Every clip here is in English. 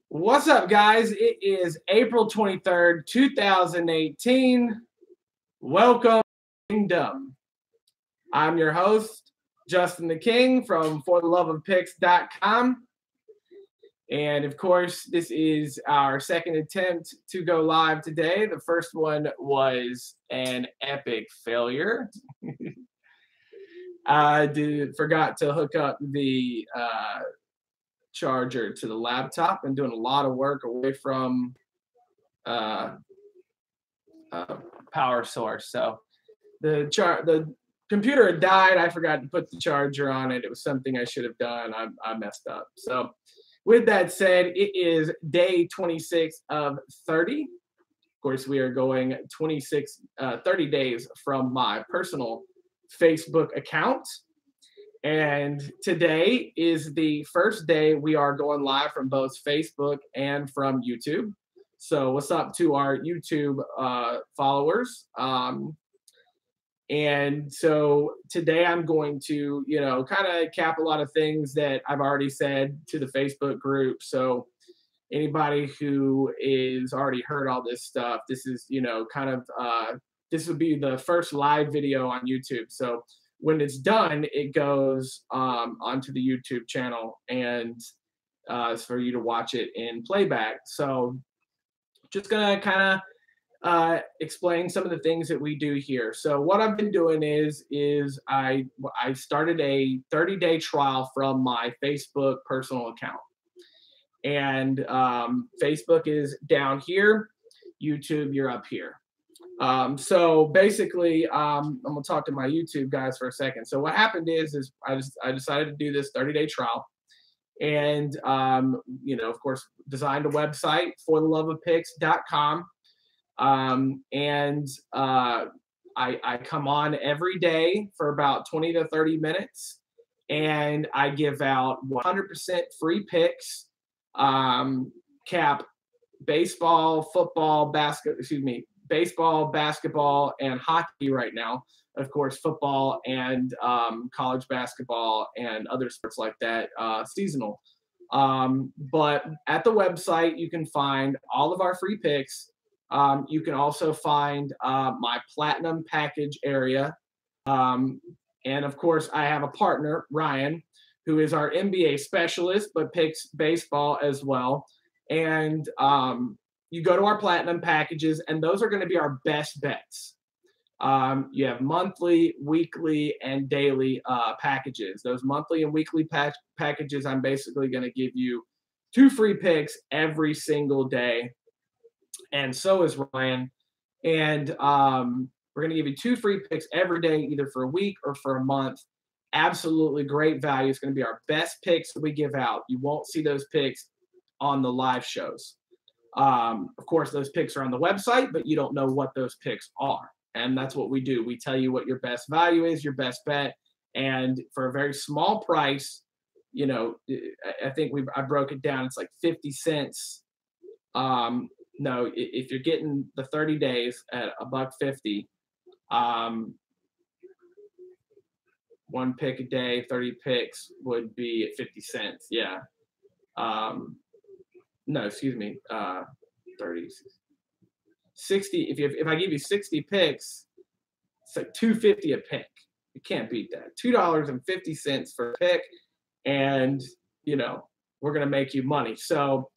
What's up, guys? It is April 23rd, 2018. Welcome to Kingdom. I'm your host, Justin the King from fortheloveofpicks.com. And of course, this is our second attempt to go live today. The first one was an epic failure. I forgot to hook up the charger to the laptop and doing a lot of work away from power source. So the computer had died. I forgot to put the charger on it. It was something I should have done. I messed up. So with that said, it is day 26 of 30. Of course, we are going 30 days from my personal Facebook account. And today is the first day we are going live from both Facebook and from YouTube. So what's up to our YouTube followers? And so today I'm going to, kind of cap a lot of things that I've already said to the Facebook group. So anybody who is already heard all this stuff, this is, this would be the first live video on YouTube. So when it's done, it goes onto the YouTube channel and it's for you to watch it in playback. So just gonna kind of explain some of the things that we do here. So what I've been doing is I started a 30-day trial from my Facebook personal account. And Facebook is down here, YouTube, you're up here. So basically, I'm gonna talk to my YouTube guys for a second. So what happened is I decided to do this 30-day trial, and of course, designed a website for theloveofpicks.com, and I come on every day for about 20 to 30 minutes, and I give out 100% free picks, cap baseball, football, baseball, basketball, and hockey right now. Of course, football and college basketball and other sports like that, seasonal. But at the website, you can find all of our free picks. You can also find my platinum package area. And of course, I have a partner, Ryan, who is our NBA specialist, but picks baseball as well. And you go to our platinum packages, and those are going to be our best bets. You have monthly, weekly, and daily packages. Those monthly and weekly packages, I'm basically going to give you 2 free picks every single day. And so is Ryan. And we're going to give you 2 free picks every day, either for a week or for a month. Absolutely great value. It's going to be our best picks that we give out. You won't see those picks on the live shows. Of course, those picks are on the website, but you don't know what those picks are. And that's what we do. We tell you what your best value is, your best bet. And for a very small price, I think I broke it down. It's like 50 cents. No, if you're getting the 30 days at $1.50, 1 pick a day, 30 picks would be at 50 cents. Yeah. No, excuse me, 30, 60. If I give you 60 picks, it's like $2.50 a pick. You can't beat that. $2.50 for a pick, and we're gonna make you money. So,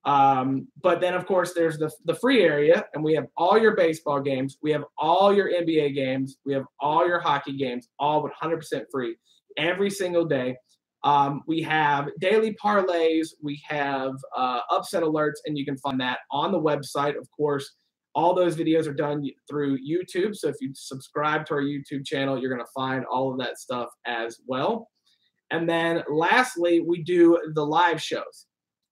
but then of course there's the free area, and we have all your baseball games, we have all your NBA games, we have all your hockey games, all 100% free every single day. We have daily parlays, we have upset alerts, and you can find that on the website. Of course, all those videos are done through YouTube. So if you subscribe to our YouTube channel, you're going to find all of that stuff as well. And then lastly, we do the live shows.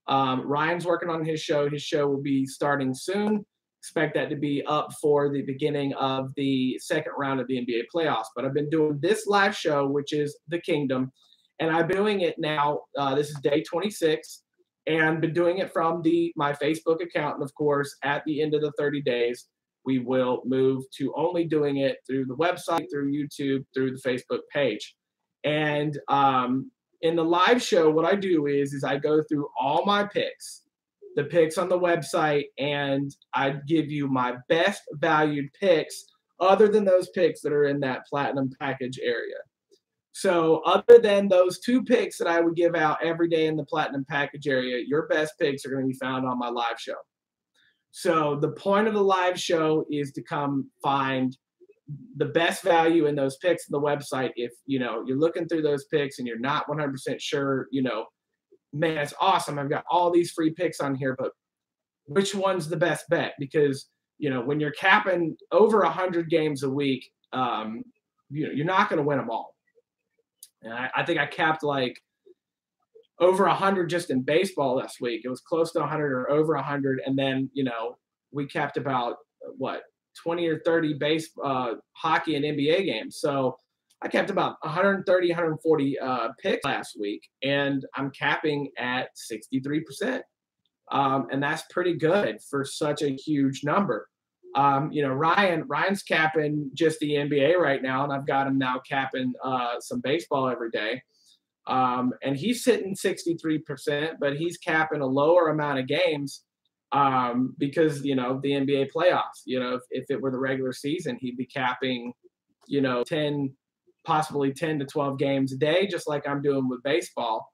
Ryan's working on his show. His show will be starting soon. expect that to be up for the beginning of the second round of the NBA playoffs. But I've been doing this live show, which is The Kingdom, and I've been doing it now. This is day 26, and been doing it from my Facebook account. And of course, at the end of the 30 days, we will move to only doing it through the website, through YouTube, through the Facebook page. And in the live show, what I do is I go through all my picks, the picks on the website, and I give you my best valued picks other than those picks that are in that platinum package area. So other than those 2 picks that I would give out every day in the platinum package area, your best picks are going to be found on my live show. So the point of the live show is to come find the best value in those picks on the website. If you're looking through those picks and you're not 100% sure, man, it's awesome, I've got all these free picks on here, but which one's the best bet? Because when you're capping over 100 games a week, you're not going to win them all. And I think I capped like over 100 just in baseball last week. It was close to 100 or over 100, and then we capped about 20 or 30 hockey and NBA games. So I capped about 130, 140 picks last week, and I'm capping at 63%. And that's pretty good for such a huge number. Ryan's capping just the NBA right now, and I've got him now capping some baseball every day. And he's sitting 63%, but he's capping a lower amount of games because, the NBA playoffs. If it were the regular season, he'd be capping, possibly 10 to 12 games a day, just like I'm doing with baseball.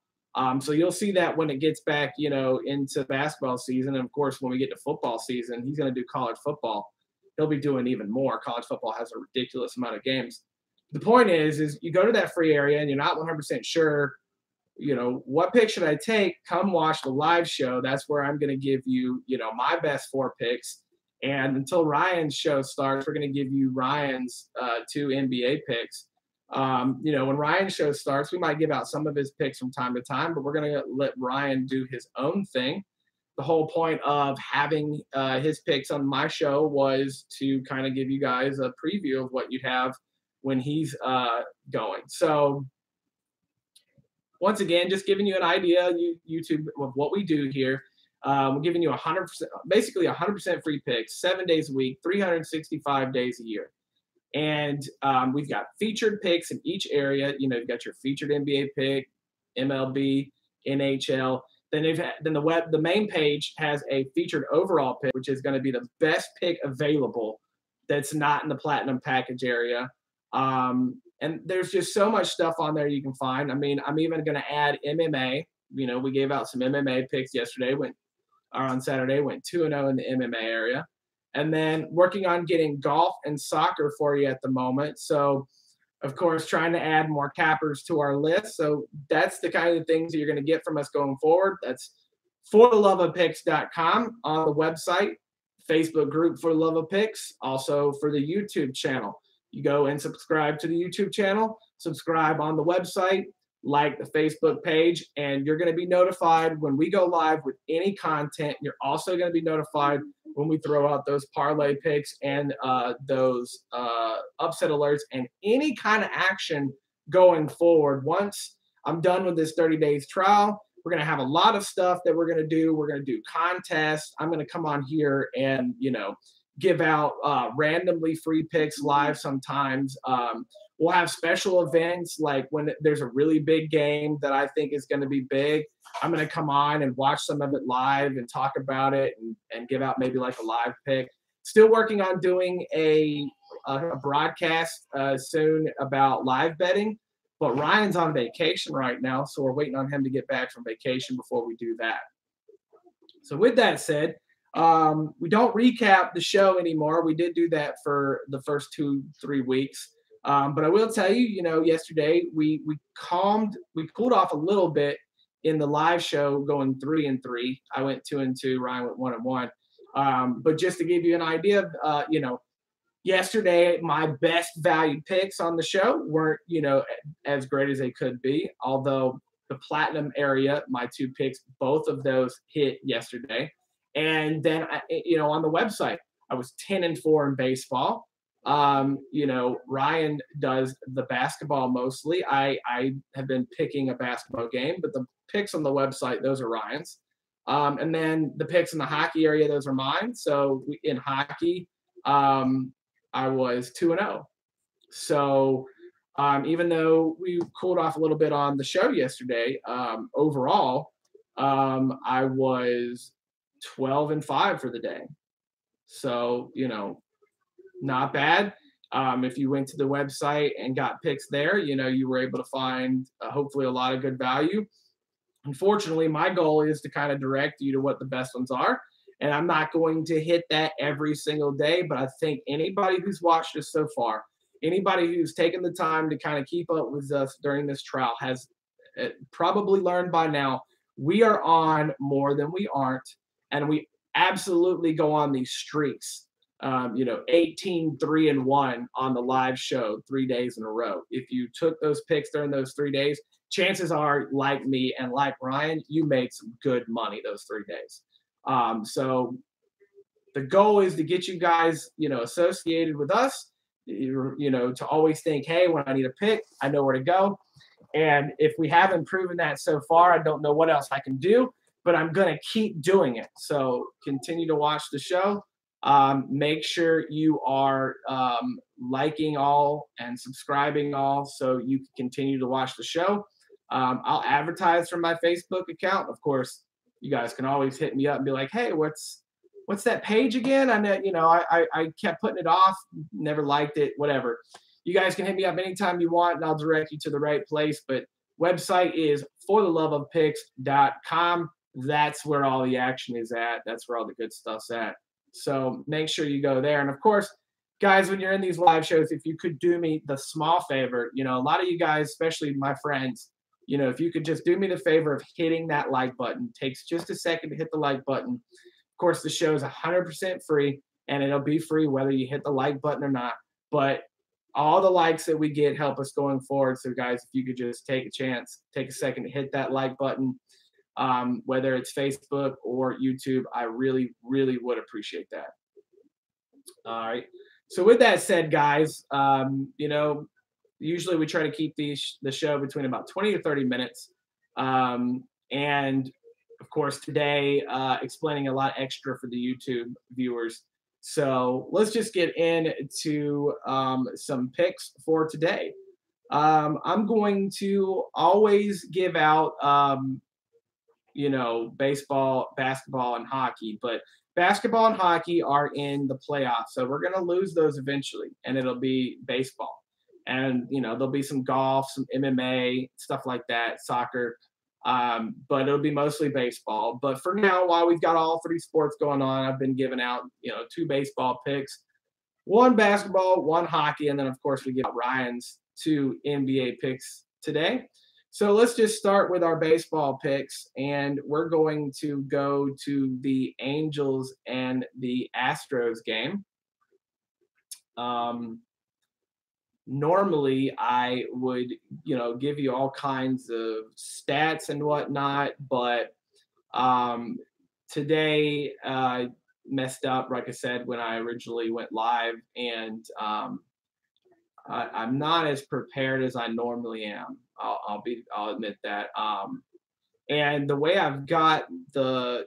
So you'll see that when it gets back, into basketball season. And of course, when we get to football season, he's going to do college football. He'll be doing even more. College football has a ridiculous amount of games. The point is you go to that free area and you're not 100% sure, what pick should I take? Come watch the live show. That's where I'm going to give you, my best 4 picks. And until Ryan's show starts, we're going to give you Ryan's 2 NBA picks. When Ryan's show starts, we might give out some of his picks from time to time, but we're going to let Ryan do his own thing. The whole point of having his picks on my show was to kind of give you guys a preview of what you'd have when he's going. So once again, just giving you an idea, YouTube, of what we do here. We're giving you 100%, basically 100% free picks, 7 days a week, 365 days a year. And we've got featured picks in each area. You've got your featured NBA pick, MLB, NHL. Then the main page has a featured overall pick, which is going to be the best pick available that's not in the platinum package area. And there's just so much stuff on there you can find. I mean, I'm even going to add MMA. We gave out some MMA picks yesterday, on Saturday, went 2-0 in the MMA area. And then working on getting golf and soccer for you at the moment. So, of course, trying to add more cappers to our list. So that's the kind of things that you're going to get from us going forward. That's fortheloveofpicks.com on the website, Facebook group For the Love of Picks, also for the YouTube channel. You go and subscribe to the YouTube channel, subscribe on the website, like the Facebook page, and you're going to be notified when we go live with any content. You're also going to be notified when we throw out those parlay picks and those upset alerts and any kind of action going forward. Once I'm done with this 30 days trial, we're going to have a lot of stuff that we're going to do. We're going to do contests. I'm going to come on here and, give out randomly free picks live sometimes. We'll have special events like when there's a really big game that I think is going to be big. I'm going to come on and watch some of it live and talk about it and give out maybe like a live pick. Still working on doing a broadcast soon about live betting, but Ryan's on vacation right now, so we're waiting on him to get back from vacation before we do that. So with that said, we don't recap the show anymore. We did do that for the first 2-3 weeks. But I will tell you, yesterday we cooled off a little bit in the live show going 3-3. I went 2-2, Ryan went 1-1. But just to give you an idea of, yesterday my best valued picks on the show weren't, as great as they could be. Although the platinum area, my 2 picks, both of those hit yesterday. And then, on the website, I was 10-4 in baseball. You know, Ryan does the basketball mostly. I have been picking a basketball game, but the picks on the website, those are Ryan's. And then the picks in the hockey area, those are mine. So in hockey, I was 2-0. So even though we cooled off a little bit on the show yesterday, overall, I was 12-5 for the day. So, you know, not bad. If you went to the website and got picks there, you know, you were able to find hopefully a lot of good value. Unfortunately, my goal is to kind of direct you to what the best ones are. And I'm not going to hit that every single day, but I think anybody who's watched us so far, anybody who's taken the time to kind of keep up with us during this trial has probably learned by now we are on more than we aren't. And we absolutely go on these streaks. You know, 18-3-1 on the live show 3 days in a row. If you took those picks during those 3 days, chances are, like me and like Ryan, you made some good money those 3 days. So the goal is to get you guys, you know, associated with us, you know, to always think, hey, when I need a pick, I know where to go. And if we haven't proven that so far, I don't know what else I can do, but I'm going to keep doing it. So continue to watch the show. Make sure you are liking all and subscribing all so you can continue to watch the show. I'll advertise from my Facebook account. Of course, you guys can always hit me up and be like, hey, what's that page again? I know, you know, I kept putting it off, never liked it, whatever. You guys can hit me up anytime you want and I'll direct you to the right place. But website is fortheloveofpicks.com. That's where all the action is at. That's where all the good stuff's at. So make sure you go there. And of course, guys, when you're in these live shows, if you could do me the small favor, you know, a lot of you guys, especially my friends, you know, if you could just do me the favor of hitting that like button, takes just a second to hit the like button. Of course, the show is 100% free and it'll be free whether you hit the like button or not. But all the likes that we get help us going forward. So guys, if you could just take a chance, take a second to hit that like button, whether it's Facebook or YouTube, I really, really would appreciate that. All right. So with that said, guys, you know, usually we try to keep the show between about 20 to 30 minutes. And of course, today, explaining a lot extra for the YouTube viewers. So let's just get into some picks for today. I'm going to always give out, you know, baseball, basketball, and hockey, but basketball and hockey are in the playoffs. So we're going to lose those eventually, and it'll be baseball. And, you know, there'll be some golf, some MMA, stuff like that, soccer, but it'll be mostly baseball. But for now, while we've got all three sports going on, I've been giving out, you know, 2 baseball picks, 1 basketball, 1 hockey, and then, of course, we give out Ryan's 2 NBA picks today. So let's just start with our baseball picks, and we're going to go to the Angels and the Astros game. Normally, I would, you know, give you all kinds of stats and whatnot, but today messed up, like I said, when I originally went live, and I'm not as prepared as I normally am. I'll admit that. And the way I've got to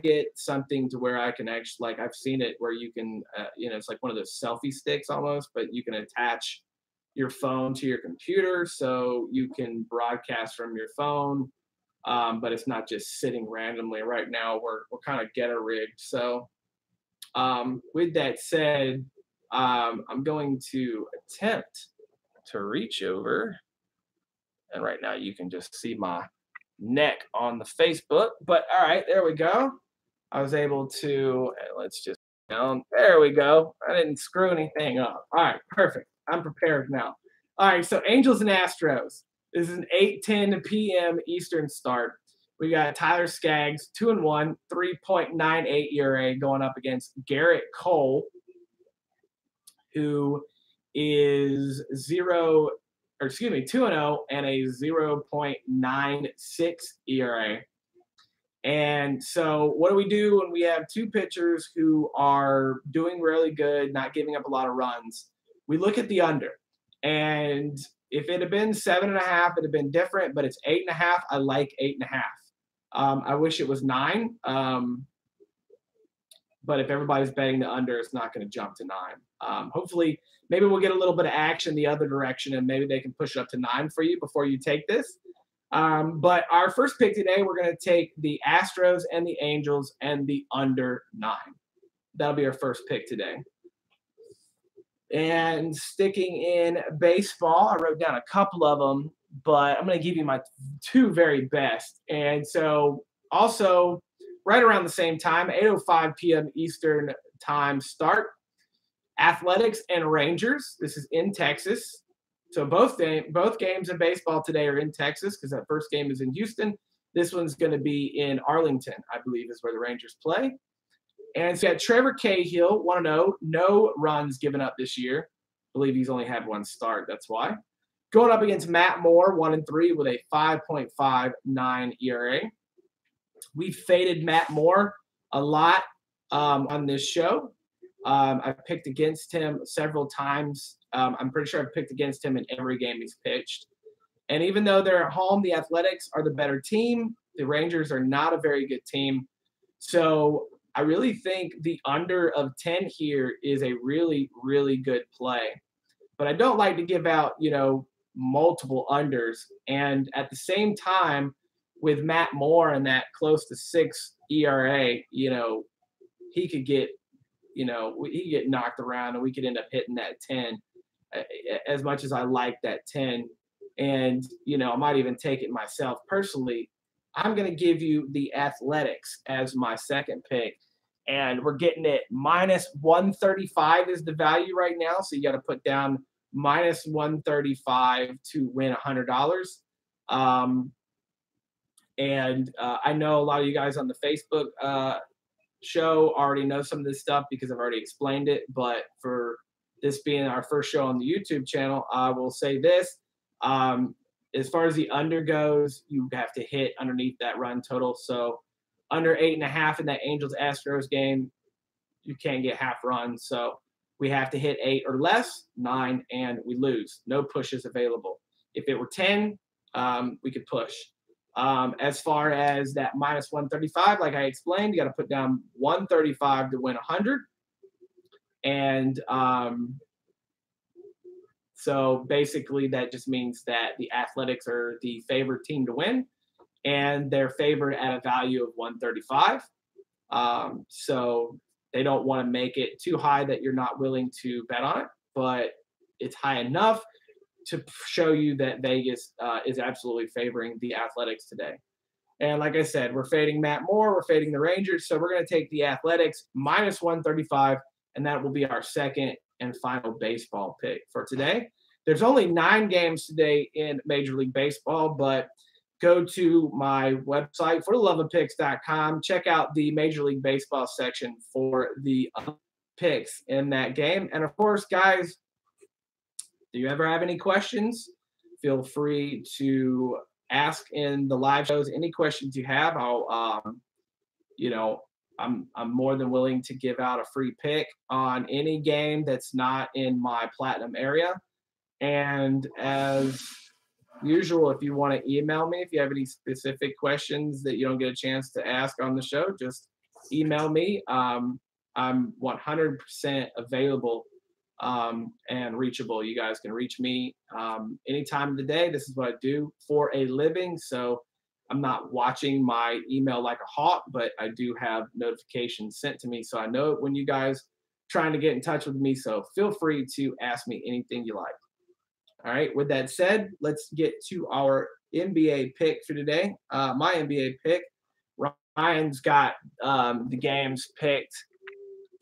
get something to where I can actually, like, I've seen it where you can, you know, it's like one of those selfie sticks almost, but you can attach your phone to your computer so you can broadcast from your phone. But it's not just sitting randomly. Right now we're kind of getter rigged. So with that said, I'm going to attempt to reach over, and right now you can just see my neck on the Facebook, but all right, there we go. I was able to, let's just, there we go. I didn't screw anything up. All right, perfect. I'm prepared now. All right, so Angels and Astros. This is an 8:10 p.m. Eastern start. We got Tyler Skaggs, 2-1, 3.98 ERA, going up against Garrett Cole, who is 2-0 and a 0.96 ERA. And so what do we do when we have two pitchers who are doing really good, not giving up a lot of runs? We look at the under. And if it had been 7.5, it'd have been different, but it's 8.5. I like 8.5. I wish it was 9. But if everybody's betting the under, it's not going to jump to 9. Hopefully, maybe we'll get a little bit of action the other direction, and maybe they can push it up to 9 for you before you take this. But our first pick today, we're going to take the Astros and the Angels and the under 9. That'll be our first pick today. And sticking in baseball, I wrote down a couple of them, but I'm going to give you my 2 very best. And so also right around the same time, 8:05 p.m. Eastern time start, Athletics and Rangers. This is in Texas. So both games in baseball today are in Texas because that first game is in Houston. This one's going to be in Arlington, I believe, is where the Rangers play. And so you got Trevor Cahill, 1-0, no runs given up this year. I believe he's only had 1 start. That's why. Going up against Matt Moore, 1-3 with a 5.59 ERA. We faded Matt Moore a lot on this show. I've picked against him several times. I'm pretty sure I've picked against him in every game he's pitched. And even though they're at home, the Athletics are the better team. The Rangers are not a very good team. So I really think the under of 10 here is a really, really good play. But I don't like to give out, multiple unders. And at the same time, with Matt Moore and that close to 6 ERA, he could get, he could get knocked around and we could end up hitting that 10 as much as I like that 10. And, I might even take it myself personally. I'm going to give you the Athletics as my second pick. And we're getting it -135 is the value right now. So you got to put down -135 to win $100. And I know a lot of you guys on the Facebook show already know some of this stuff because I've already explained it. But for this being our first show on the YouTube channel, I will say this. As far as the under goes, you have to hit underneath that run total. So under 8.5 in that Angels-Astros game, you can't get half runs. So we have to hit 8 or less, 9, and we lose. No pushes available. If it were 10, we could push. As far as that -135, like I explained, you got to put down 135 to win 100. And so basically that just means that the Athletics are the favored team to win, and they're favored at a value of 135. So they don't want to make it too high that you're not willing to bet on it, but it's high enough to show you that Vegas is absolutely favoring the Athletics today. And like I said, we're fading Matt Moore, we're fading the Rangers, so we're going to take the Athletics -135, and that will be our second and final baseball pick for today. There's only 9 games today in Major League Baseball, but go to my website, fortheloveofpicks.com. Check out the Major League Baseball section for the picks in that game. And of course, guys, do you ever have any questions? Feel free to ask in the live shows any questions you have. I'm more than willing to give out a free pick on any game that's not in my platinum area. And as usual, if you want to email me, if you have any specific questions that you don't get a chance to ask on the show, just email me. I'm 100% available and reachable. You guys can reach me anytime of the day. This is what I do for a living. So I'm not watching my email like a hawk, but I do have notifications sent to me. So I know when you guys trying to get in touch with me. So feel free to ask me anything you like. All right. With that said, let's get to our NBA pick for today. My NBA pick, Ryan's got the games picked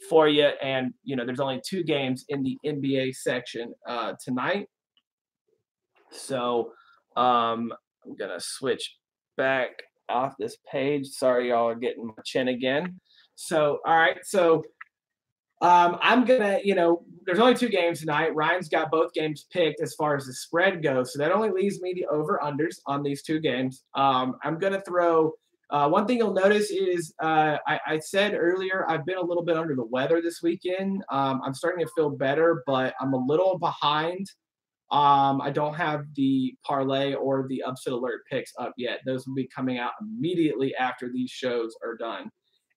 for you. And, there's only 2 games in the NBA section tonight. So I'm going to switch back off this page. Sorry, y'all are getting my chin again. So, all right. So I'm going to, there's only 2 games tonight. Ryan's got both games picked as far as the spread goes. So that only leaves me the over-unders on these 2 games. I'm going to throw One thing you'll notice is I said earlier I've been a little bit under the weather this weekend. I'm starting to feel better, but I'm a little behind. I don't have the parlay or the upset alert picks up yet. Those will be coming out immediately after these shows are done.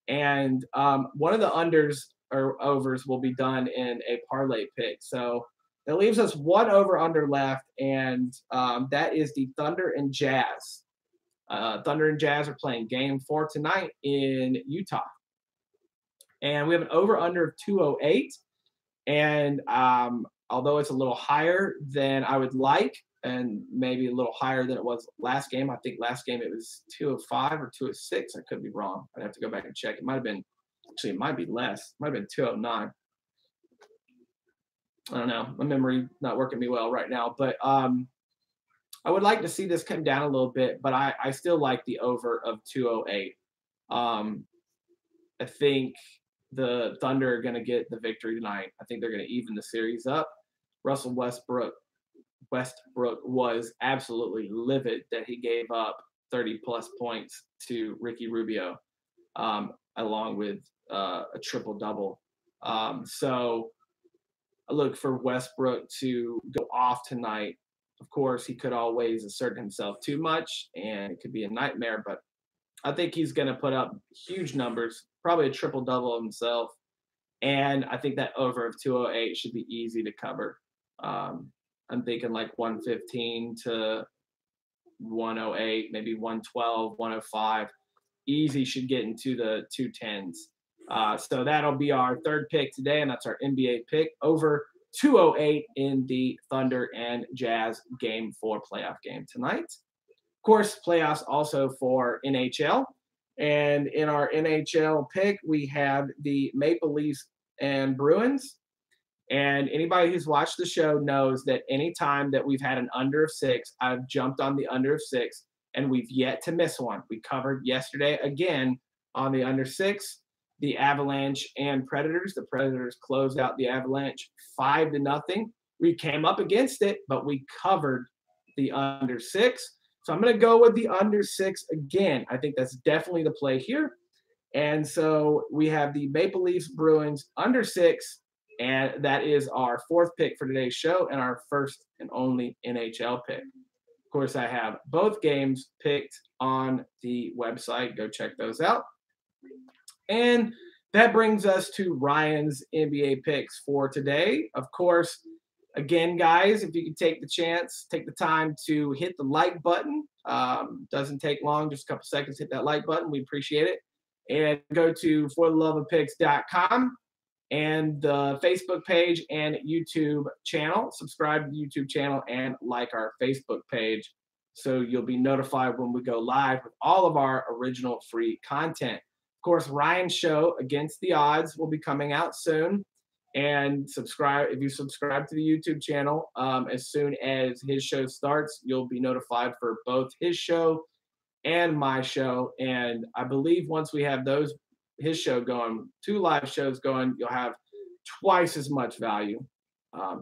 And one of the unders or overs will be done in a parlay pick. So that leaves us one over under left, and that is the Thunder and Jazz. Thunder and Jazz are playing game 4 tonight in Utah. And we have an over under of 208. And although it's a little higher than I would like, and maybe a little higher than it was last game, I think last game it was 205 or 206. I could be wrong. I'd have to go back and check. It might have been, actually, it might be less. It might have been 209. I don't know. My memory not working me well right now. But I would like to see this come down a little bit, but I still like the over of 208. I think the Thunder are going to get the victory tonight. I think they're going to even the series up. Russell Westbrook was absolutely livid that he gave up 30-plus points to Ricky Rubio, along with a triple-double. So I look for Westbrook to go off tonight. Of course, he could always assert himself too much, and it could be a nightmare, but I think he's going to put up huge numbers, probably a triple-double himself, and I think that over of 208 should be easy to cover. I'm thinking like 115 to 108, maybe 112, 105. Easy should get into the 210s. So that'll be our third pick today, and that's our NBA pick, over 208 in the Thunder and Jazz Game 4 playoff game tonight. Of course, playoffs also for NHL. And in our NHL pick, we have the Maple Leafs and Bruins. And anybody who's watched the show knows that any time that we've had an under of 6, I've jumped on the under of 6, and we've yet to miss one. We covered yesterday again on the under 6. The Avalanche and Predators. The Predators closed out the Avalanche 5-0. We came up against it, but we covered the under 6. So I'm going to go with the under 6 again. I think that's definitely the play here. And so we have the Maple Leafs Bruins under 6, and that is our fourth pick for today's show and our first and only NHL pick. Of course, I have both games picked on the website. Go check those out. And that brings us to Ryan's NBA picks for today. Of course, again, guys, if you could take the chance, take the time to hit the like button. Doesn't take long, just a couple seconds, hit that like button. We appreciate it. And go to fortheloveofpicks.com and the Facebook page and YouTube channel. Subscribe to the YouTube channel and like our Facebook page so you'll be notified when we go live with all of our original free content. Of course, Ryan's show, Against the Odds, will be coming out soon. And subscribe, if you subscribe to the YouTube channel, as soon as his show starts, you'll be notified for both his show and my show. And I believe once we have his show going, 2 live shows going, you'll have twice as much value,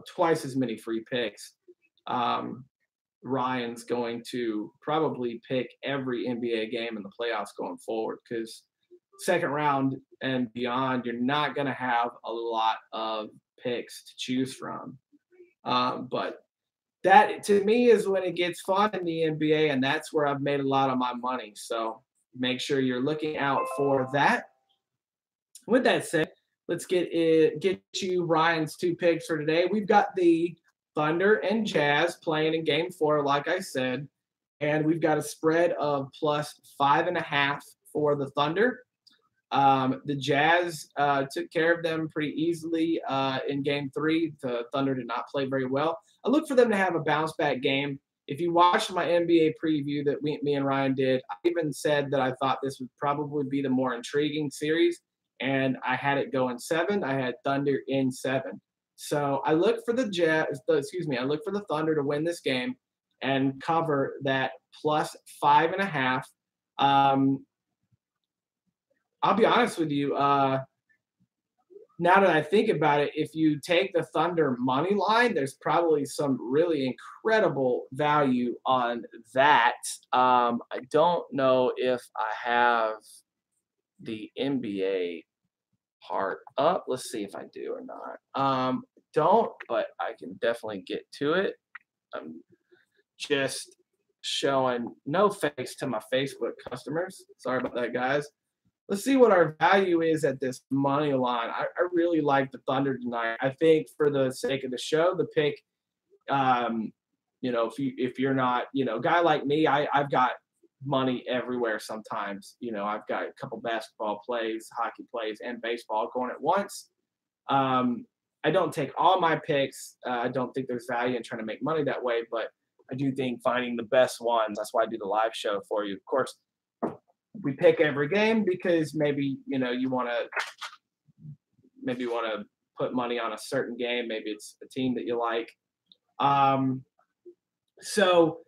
twice as many free picks. Ryan's going to probably pick every NBA game in the playoffs going forward, because second round and beyond, you're not going to have a lot of picks to choose from. But that, to me, is when it gets fun in the NBA, and that's where I've made a lot of my money. So make sure you're looking out for that. With that said, let's get you Ryan's 2 picks for today. We've got the Thunder and Jazz playing in Game 4, like I said, and we've got a spread of +5.5 for the Thunder. The Jazz took care of them pretty easily in Game 3. The Thunder did not play very well. I look for them to have a bounce-back game. If you watched my NBA preview that me and Ryan did, I even said that I thought this would probably be the more intriguing series, and I had it go in 7. I had Thunder in 7. So I look for the I look for the Thunder to win this game and cover that +5.5. I'll be honest with you. now that I think about it, if you take the Thunder money line, there's probably some really incredible value on that. I don't know if I have the NBA part up. Let's see if I do or not. Don't, but I can definitely get to it. I'm just showing no face to my Facebook customers. Sorry about that, guys. Let's see what our value is at this money line. I really like the Thunder tonight. I think for the sake of the show, the pick, you know, if you're not, you know, a guy like me, I've got money everywhere sometimes. You know, I've got a couple basketball plays, hockey plays, and baseball going at once. I don't take all my picks. I don't think there's value in trying to make money that way, but I do think finding the best ones, that's why I do the live show for you. Of course, we pick every game because maybe, you know, you want to put money on a certain game. Maybe it's a team that you like. So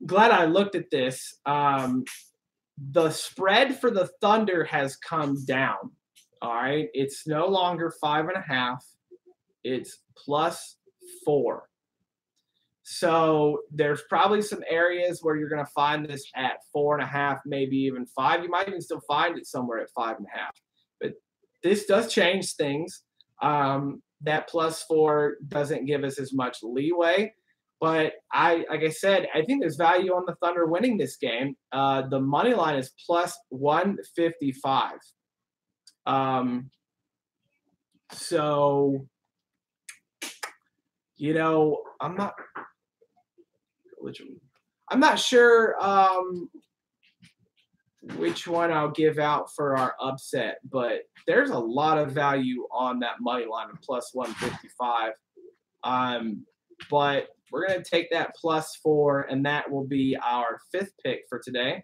glad I looked at this. The spread for the Thunder has come down. All right. It's no longer 5.5. It's +4. So there's probably some areas where you're going to find this at 4.5, maybe even 5. You might even still find it somewhere at 5.5. But this does change things. That +4 doesn't give us as much leeway. But like I said, I think there's value on the Thunder winning this game. The money line is +155. So, you know, I'm not sure which one I'll give out for our upset, but there's a lot of value on that money line of +155. But we're going to take that +4, and that will be our 5th pick for today.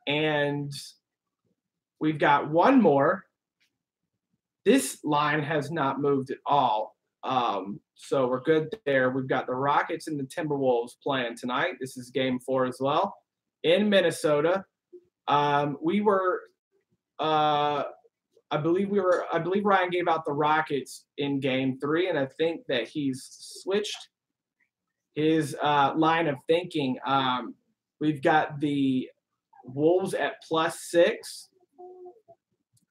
And we've got one more. This line has not moved at all. So we're good there. We've got the Rockets and the Timberwolves playing tonight. This is game 4 as well in Minnesota. I believe Ryan gave out the Rockets in game 3, and I think that he's switched his line of thinking. We've got the Wolves at +6.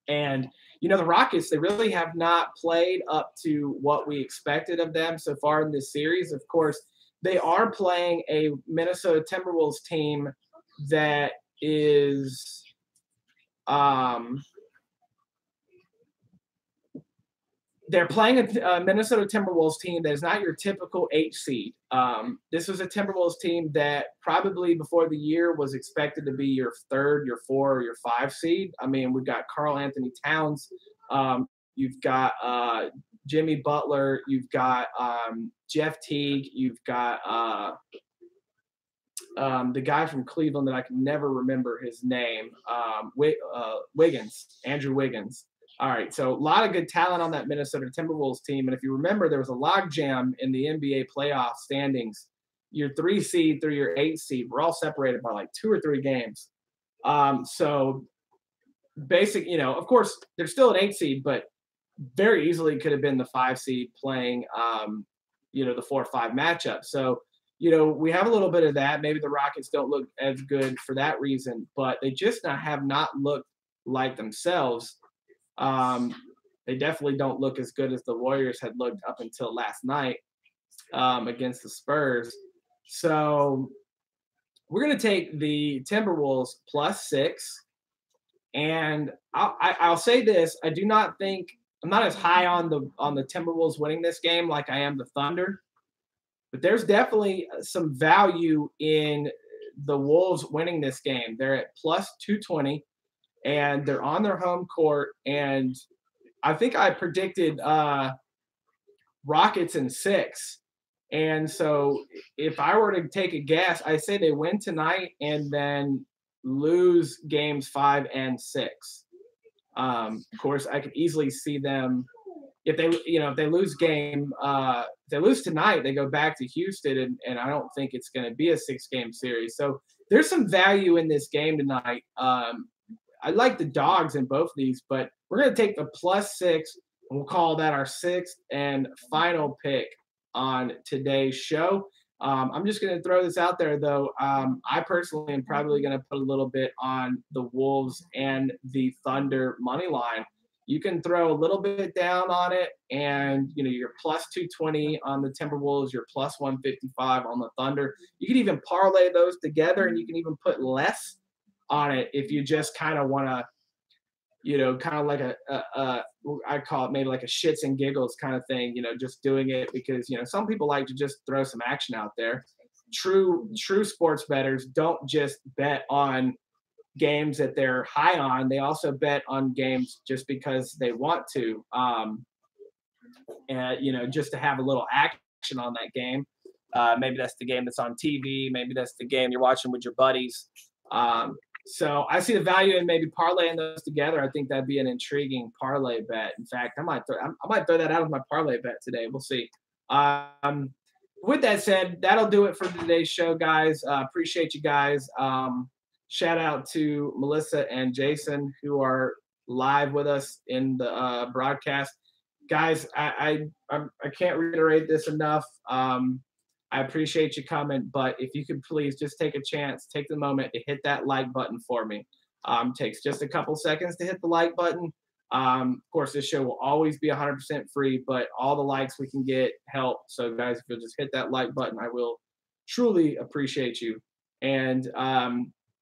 And, you know, the Rockets, they really have not played up to what we expected of them so far in this series. Of course, they are playing a Minnesota Timberwolves team that is they're playing a Minnesota Timberwolves team that is not your typical 8 seed. This was a Timberwolves team that probably before the year was expected to be your 3rd, your 4, or your 5 seed. I mean, we've got Karl-Anthony Towns. You've got Jimmy Butler. You've got Jeff Teague. You've got the guy from Cleveland that I can never remember his name, Wiggins, Andrew Wiggins. All right, so a lot of good talent on that Minnesota Timberwolves team. And if you remember, there was a logjam in the NBA playoff standings. Your 3 seed through your 8 seed were all separated by like 2 or 3 games. So basic, you know, of course, they're still an 8 seed, but very easily could have been the 5 seed playing, you know, the 4 or 5 matchup. So, you know, we have a little bit of that. Maybe the Rockets don't look as good for that reason, but they just have not looked like themselves. They definitely don't look as good as the Warriors had looked up until last night against the Spurs. So we're going to take the Timberwolves +6. And I'll say this. I do not think – I'm not as high on the Timberwolves winning this game like I am the Thunder. But there's definitely some value in the Wolves winning this game. They're at +220. And they're on their home court. And I think I predicted Rockets in 6. And so if I were to take a guess, I say they win tonight and then lose games 5 and 6. Of course, I could easily see them if they lose they lose tonight, they go back to Houston, and I don't think it's going to be a 6-game series. So there's some value in this game tonight. I like the dogs in both of these, but we're going to take the +6, and we'll call that our 6th and final pick on today's show. I'm just going to throw this out there, though. I personally am probably going to put a little bit on the Wolves and the Thunder money line. You can throw a little bit down on it, and you're +220 on the Timberwolves, you're +155 on the Thunder. You can even parlay those together, and you can even put less on it if you just kind of want to, kind of like I call it maybe like a shits and giggles kind of thing, just doing it because, some people like to just throw some action out there. True sports bettors don't just bet on games that they're high on. They also bet on games just because they want to, and, just to have a little action on that game. Maybe that's the game that's on TV. Maybe that's the game you're watching with your buddies. So I see the value in maybe parlaying those together. I think that'd be an intriguing parlay bet. In fact, I might throw that out of my parlay bet today. We'll see. With that said, that'll do it for today's show, guys. Appreciate you guys. Shout out to Melissa and Jason who are live with us in the broadcast. Guys, I can't reiterate this enough. I appreciate you coming, but if you could please just take the moment to hit that like button for me. Takes just a couple seconds to hit the like button. Of course, this show will always be 100% free, but all the likes we can get help. So, guys, if you'll just hit that like button, I will truly appreciate you. And,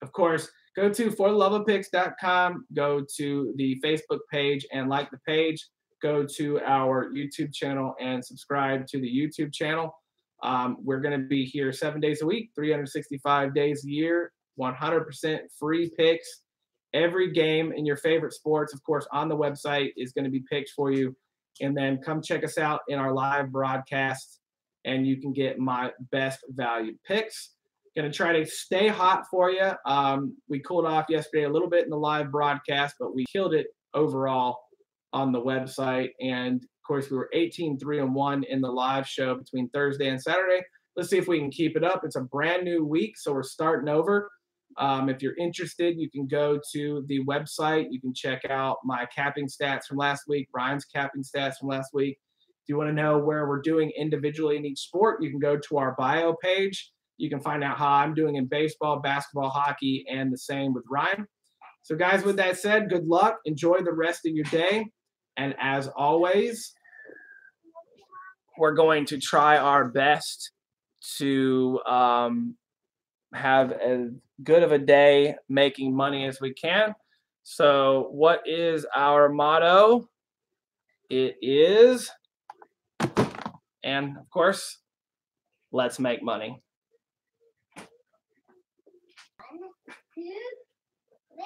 of course, go to fortheloveofpicks.com, go to the Facebook page and like the page. Go to our YouTube channel and subscribe to the YouTube channel. We're going to be here 7 days a week, 365 days a year, 100% free picks. Every game in your favorite sports, of course, on the website is going to be picked for you. And then come check us out in our live broadcast, and you can get my best value picks. Going to try to stay hot for you. We cooled off yesterday a little bit in the live broadcast, but we killed it overall on the website. And of course, we were 18-3-1 in the live show between Thursday and Saturday. Let's see if we can keep it up. It's a brand new week, so we're starting over. If you're interested, you can go to the website. You can check out my capping stats from last week, Brian's capping stats from last week. If you want to know where we're doing individually in each sport, you can go to our bio page. You can find out how I'm doing in baseball, basketball, hockey, and the same with Ryan. So, guys, with that said, good luck. Enjoy the rest of your day. And as always, we're going to try our best to have as good of a day making money as we can. So what is our motto? It is, and of course, let's make money. 1, 2, 3.